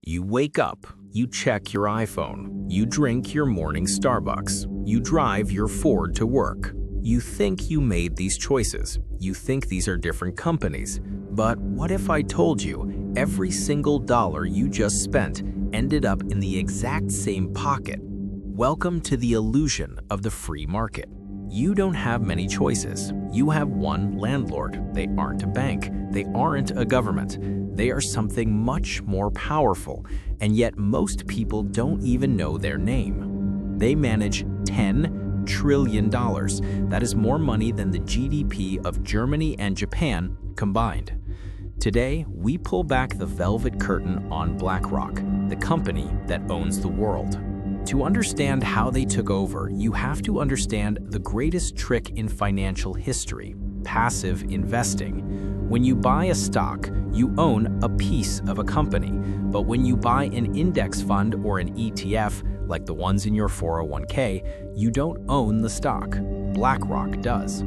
You wake up, you check your iPhone, you drink your morning Starbucks, you drive your Ford to work. You think you made these choices. You think these are different companies. But what if I told you every single dollar you just spent ended up in the exact same pocket? Welcome to the illusion of the free market. You don't have many choices. You have one landlord. They aren't a bank. They aren't a government. They are something much more powerful, and yet most people don't even know their name. They manage $10 trillion. That is more money than the GDP of Germany and Japan combined. Today, we pull back the velvet curtain on BlackRock, the company that owns the world. To understand how they took over, you have to understand the greatest trick in financial history: passive investing. When you buy a stock, you own a piece of a company. But when you buy an index fund or an ETF, like the ones in your 401k, you don't own the stock. BlackRock does.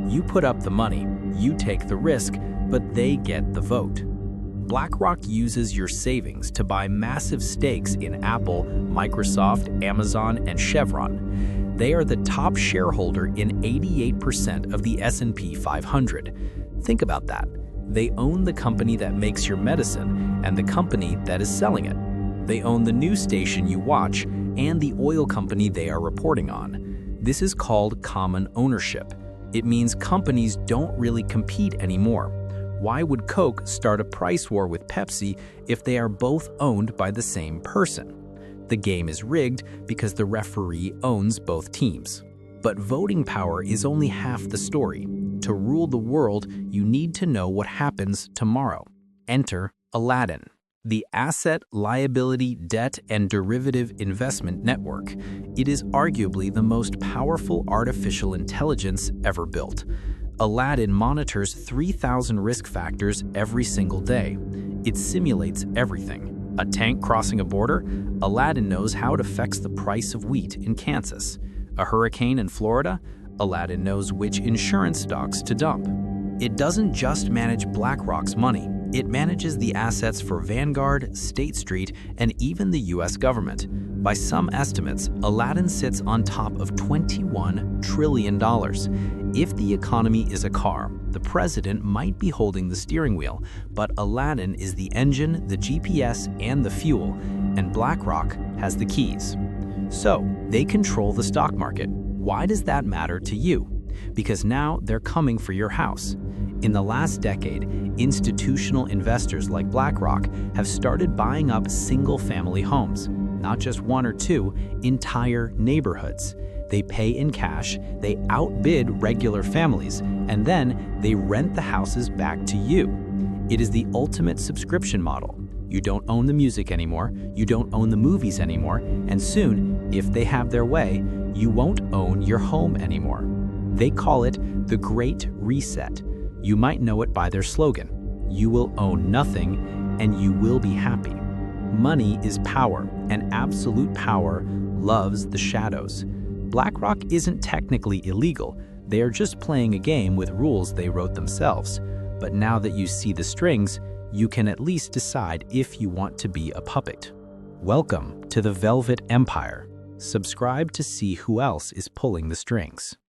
You put up the money, you take the risk, but they get the vote. BlackRock uses your savings to buy massive stakes in Apple, Microsoft, Amazon, and Chevron. They are the top shareholder in 88% of the S&P 500. Think about that. They own the company that makes your medicine and the company that is selling it. They own the news station you watch and the oil company they are reporting on. This is called common ownership. It means companies don't really compete anymore. Why would Coke start a price war with Pepsi if they are both owned by the same person? The game is rigged because the referee owns both teams. But voting power is only half the story. To rule the world, you need to know what happens tomorrow. Enter Aladdin, the asset, liability, debt, and derivative investment network. It is arguably the most powerful artificial intelligence ever built. Aladdin monitors 3,000 risk factors every single day. It simulates everything. A tank crossing a border? Aladdin knows how it affects the price of wheat in Kansas. A hurricane in Florida? Aladdin knows which insurance stocks to dump. It doesn't just manage BlackRock's money. It manages the assets for Vanguard, State Street, and even the US government. By some estimates, Aladdin sits on top of $21 trillion. If the economy is a car, the president might be holding the steering wheel, but Aladdin is the engine, the GPS, and the fuel, and BlackRock has the keys. So, they control the stock market. Why does that matter to you? Because now they're coming for your house. In the last decade, institutional investors like BlackRock have started buying up single-family homes, not just one or two, entire neighborhoods. They pay in cash, they outbid regular families, and then they rent the houses back to you. It is the ultimate subscription model. You don't own the music anymore, you don't own the movies anymore, and soon, if they have their way, you won't own your home anymore. They call it the Great Reset. You might know it by their slogan: you will own nothing and you will be happy. Money is power, and absolute power loves the shadows. BlackRock isn't technically illegal. They are just playing a game with rules they wrote themselves. But now that you see the strings, you can at least decide if you want to be a puppet. Welcome to the Velvet Empire. Subscribe to see who else is pulling the strings.